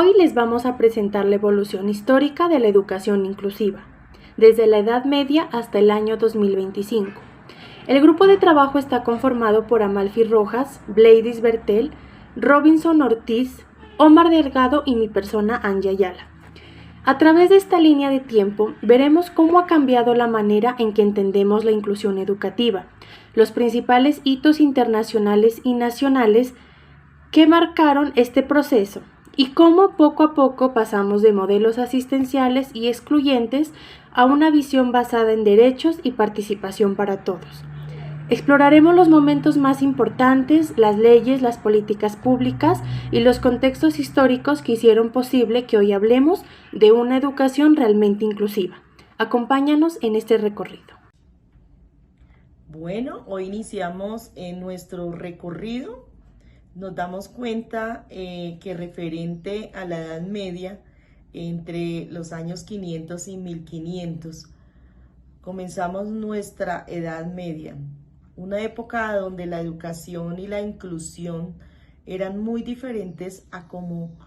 Hoy les vamos a presentar la evolución histórica de la educación inclusiva, desde la Edad Media hasta el año 2025. El grupo de trabajo está conformado por Amalfi Rojas, Bleidis Bertel, Robinson Ortiz, Omar Delgado y mi persona Angie Ayala. A través de esta línea de tiempo veremos cómo ha cambiado la manera en que entendemos la inclusión educativa, los principales hitos internacionales y nacionales que marcaron este proceso y cómo poco a poco pasamos de modelos asistenciales y excluyentes a una visión basada en derechos y participación para todos. Exploraremos los momentos más importantes, las leyes, las políticas públicas y los contextos históricos que hicieron posible que hoy hablemos de una educación realmente inclusiva. Acompáñanos en este recorrido. Bueno, hoy iniciamos en nuestro recorrido. Nos damos cuenta que referente a la Edad Media, entre los años 500 y 1500, comenzamos nuestra Edad Media. Una época donde la educación y la inclusión eran muy diferentes a como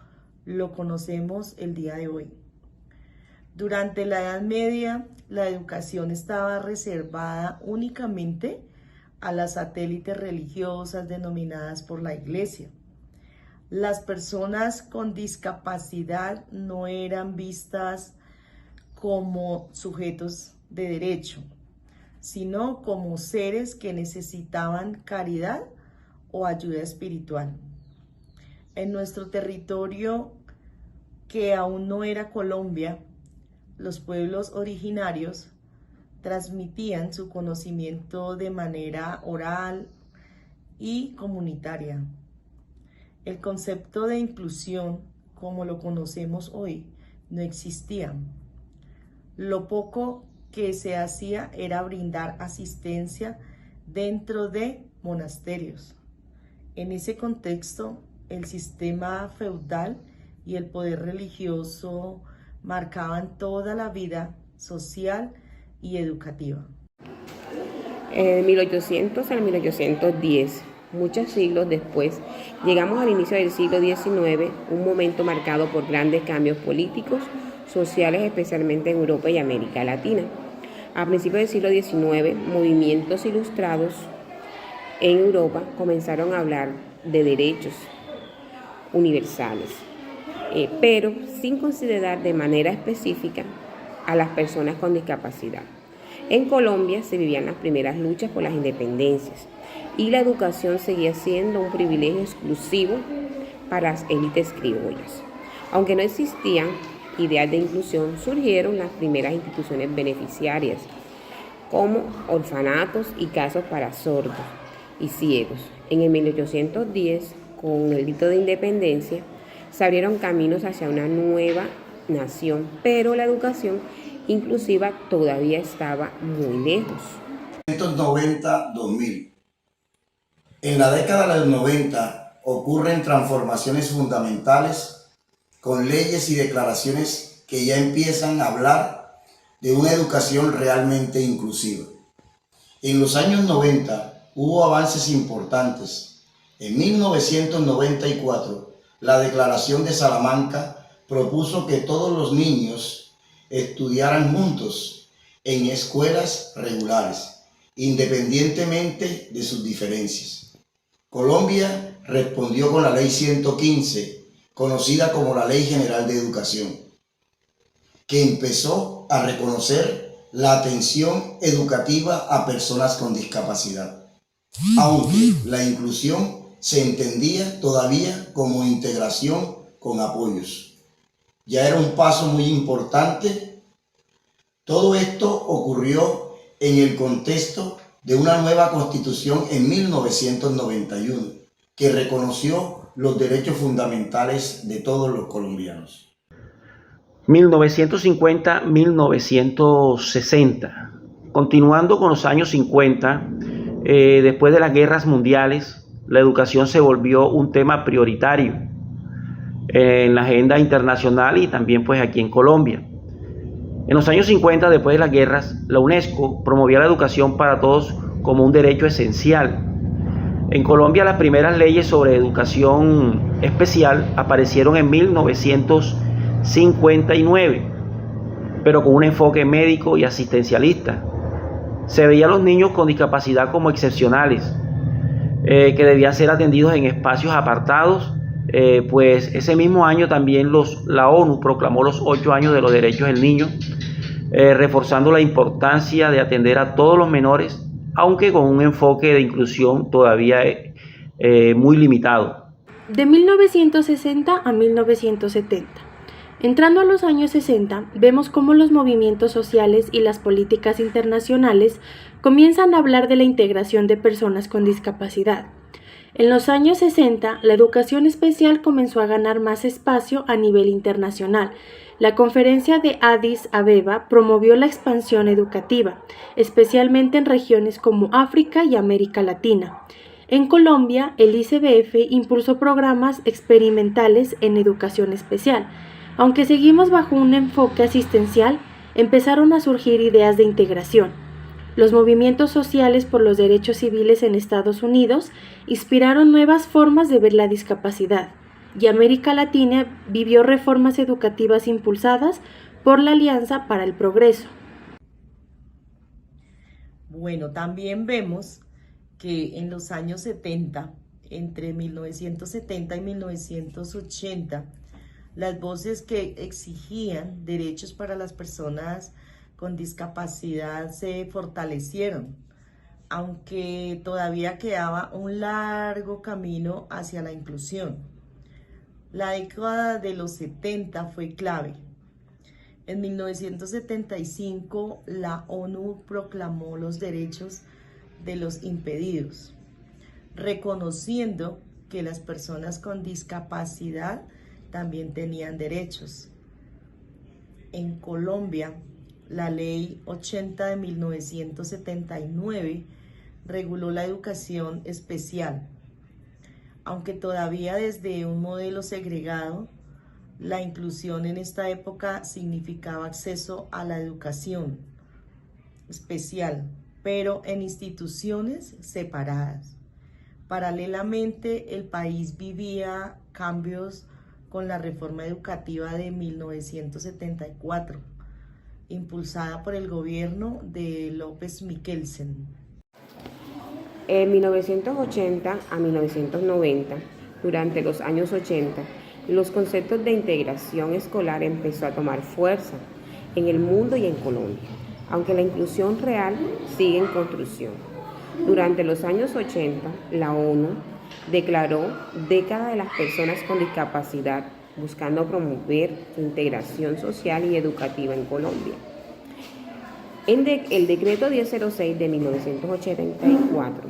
lo conocemos el día de hoy. Durante la Edad Media, la educación estaba reservada únicamente a las satélites religiosas denominadas por la Iglesia. Las personas con discapacidad no eran vistas como sujetos de derecho, sino como seres que necesitaban caridad o ayuda espiritual. En nuestro territorio, que aún no era Colombia, los pueblos originarios transmitían su conocimiento de manera oral y comunitaria. El concepto de inclusión, como lo conocemos hoy, no existía. Lo poco que se hacía era brindar asistencia dentro de monasterios. En ese contexto, el sistema feudal y el poder religioso marcaban toda la vida social y educativa. De 1800 al 1810, muchos siglos después, llegamos al inicio del siglo XIX, un momento marcado por grandes cambios políticos, sociales, especialmente en Europa y América Latina. A principios del siglo XIX, movimientos ilustrados en Europa comenzaron a hablar de derechos universales, pero sin considerar de manera específica a las personas con discapacidad. En Colombia se vivían las primeras luchas por las independencias y la educación seguía siendo un privilegio exclusivo para las élites criollas. Aunque no existían ideas de inclusión, surgieron las primeras instituciones beneficiarias, como orfanatos y casas para sordos y ciegos. En el 1810, con el grito de independencia, se abrieron caminos hacia una nueva nación, pero la educación inclusiva todavía estaba muy lejos. 1990-2000. En la década de los 90 ocurren transformaciones fundamentales con leyes y declaraciones que ya empiezan a hablar de una educación realmente inclusiva. En los años 90 hubo avances importantes. En 1994, la Declaración de Salamanca propuso que todos los niños estudiaran juntos en escuelas regulares, independientemente de sus diferencias. Colombia respondió con la Ley 115, conocida como la Ley General de Educación, que empezó a reconocer la atención educativa a personas con discapacidad, aunque la inclusión se entendía todavía como integración con apoyos. Ya era un paso muy importante. Todo esto ocurrió en el contexto de una nueva constitución en 1991, que reconoció los derechos fundamentales de todos los colombianos. 1950-1960. Continuando con los años 50, después de las guerras mundiales, la educación se volvió un tema prioritario en la agenda internacional y también pues aquí en Colombia. En los años 50, después de las guerras, la UNESCO promovía la educación para todos como un derecho esencial. En Colombia las primeras leyes sobre educación especial aparecieron en 1959, pero con un enfoque médico y asistencialista. Se veía a los niños con discapacidad como excepcionales, que debían ser atendidos en espacios apartados, pues ese mismo año también la ONU proclamó los 8 años de los derechos del niño, reforzando la importancia de atender a todos los menores, aunque con un enfoque de inclusión todavía muy limitado. De 1960 a 1970. Entrando a los años 60, vemos cómo los movimientos sociales y las políticas internacionales comienzan a hablar de la integración de personas con discapacidad. En los años 60, la educación especial comenzó a ganar más espacio a nivel internacional. La conferencia de Addis Abeba promovió la expansión educativa, especialmente en regiones como África y América Latina. En Colombia, el ICBF impulsó programas experimentales en educación especial. Aunque seguimos bajo un enfoque asistencial, empezaron a surgir ideas de integración. Los movimientos sociales por los derechos civiles en Estados Unidos inspiraron nuevas formas de ver la discapacidad, y América Latina vivió reformas educativas impulsadas por la Alianza para el Progreso. Bueno, también vemos que en los años 70, entre 1970 y 1980, las voces que exigían derechos para las personas con discapacidad se fortalecieron, aunque todavía quedaba un largo camino hacia la inclusión. La década de los 70 fue clave. En 1975, la ONU proclamó los derechos de los impedidos, reconociendo que las personas con discapacidad también tenían derechos. En Colombia, la Ley 80 de 1979 reguló la educación especial, aunque todavía desde un modelo segregado, la inclusión en esta época significaba acceso a la educación especial, pero en instituciones separadas. Paralelamente, el país vivía cambios con la reforma educativa de 1974, impulsada por el gobierno de López Michelsen. En 1980 a 1990, durante los años 80, los conceptos de integración escolar empezó a tomar fuerza en el mundo y en Colombia, aunque la inclusión real sigue en construcción. Durante los años 80, la ONU declaró Década de las Personas con Discapacidad, buscando promover su integración social y educativa en Colombia. El decreto 1006 de 1984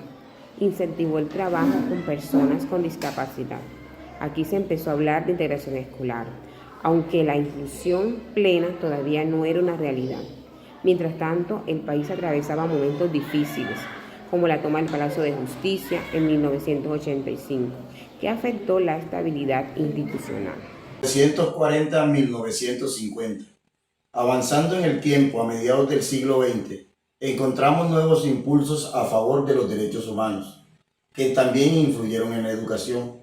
incentivó el trabajo con personas con discapacidad. Aquí se empezó a hablar de integración escolar, aunque la inclusión plena todavía no era una realidad. Mientras tanto, el país atravesaba momentos difíciles, como la toma del Palacio de Justicia en 1985, que afectó la estabilidad institucional. 1940 a 1950. Avanzando en el tiempo, a mediados del siglo XX, encontramos nuevos impulsos a favor de los derechos humanos, que también influyeron en la educación.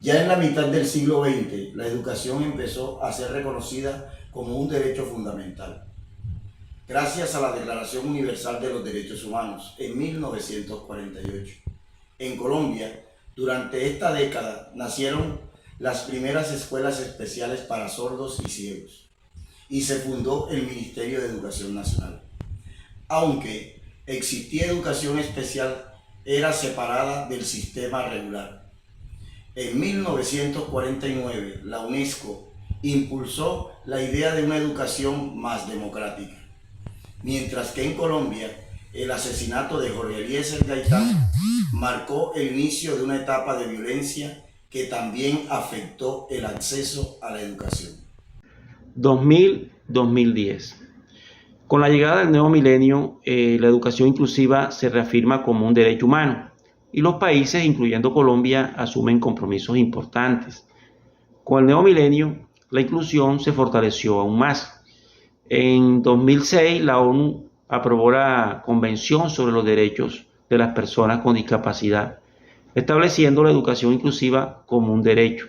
Ya en la mitad del siglo XX, la educación empezó a ser reconocida como un derecho fundamental, gracias a la Declaración Universal de los Derechos Humanos en 1948. En Colombia, durante esta década, nacieron las primeras escuelas especiales para sordos y ciegos, y se fundó el Ministerio de Educación Nacional. Aunque existía educación especial, era separada del sistema regular. En 1949, la UNESCO impulsó la idea de una educación más democrática, mientras que en Colombia, el asesinato de Jorge Eliezer Gaitán marcó el inicio de una etapa de violencia que también afectó el acceso a la educación. 2000-2010. Con la llegada del nuevo milenio, la educación inclusiva se reafirma como un derecho humano y los países, incluyendo Colombia, asumen compromisos importantes. Con el nuevo milenio, la inclusión se fortaleció aún más. En 2006, la ONU aprobó la Convención sobre los Derechos de las Personas con Discapacidad, estableciendo la educación inclusiva como un derecho.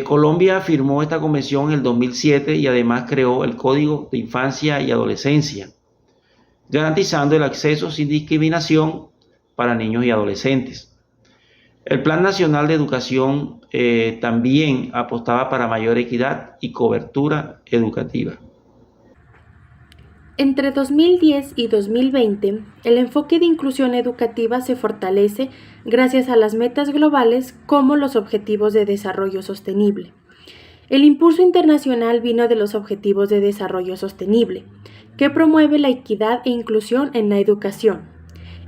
Colombia firmó esta convención en el 2007 y además creó el Código de Infancia y Adolescencia, garantizando el acceso sin discriminación para niños y adolescentes. El Plan Nacional de Educación también apostaba para mayor equidad y cobertura educativa. Entre 2010 y 2020, el enfoque de inclusión educativa se fortalece gracias a las metas globales como los Objetivos de Desarrollo Sostenible. El impulso internacional vino de los Objetivos de Desarrollo Sostenible, que promueve la equidad e inclusión en la educación.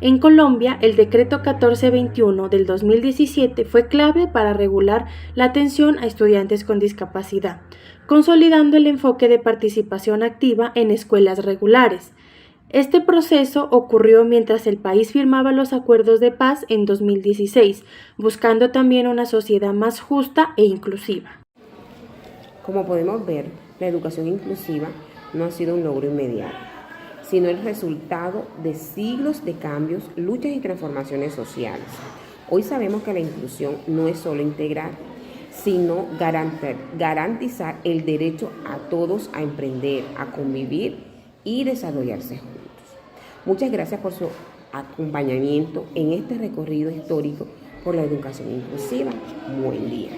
En Colombia, el Decreto 1421 del 2017 fue clave para regular la atención a estudiantes con discapacidad, consolidando el enfoque de participación activa en escuelas regulares. Este proceso ocurrió mientras el país firmaba los acuerdos de paz en 2016, buscando también una sociedad más justa e inclusiva. Como podemos ver, la educación inclusiva no ha sido un logro inmediato, sino el resultado de siglos de cambios, luchas y transformaciones sociales. Hoy sabemos que la inclusión no es solo integrar, sino garantizar el derecho a todos a emprender, a convivir y desarrollarse juntos. Muchas gracias por su acompañamiento en este recorrido histórico por la educación inclusiva. Buen día.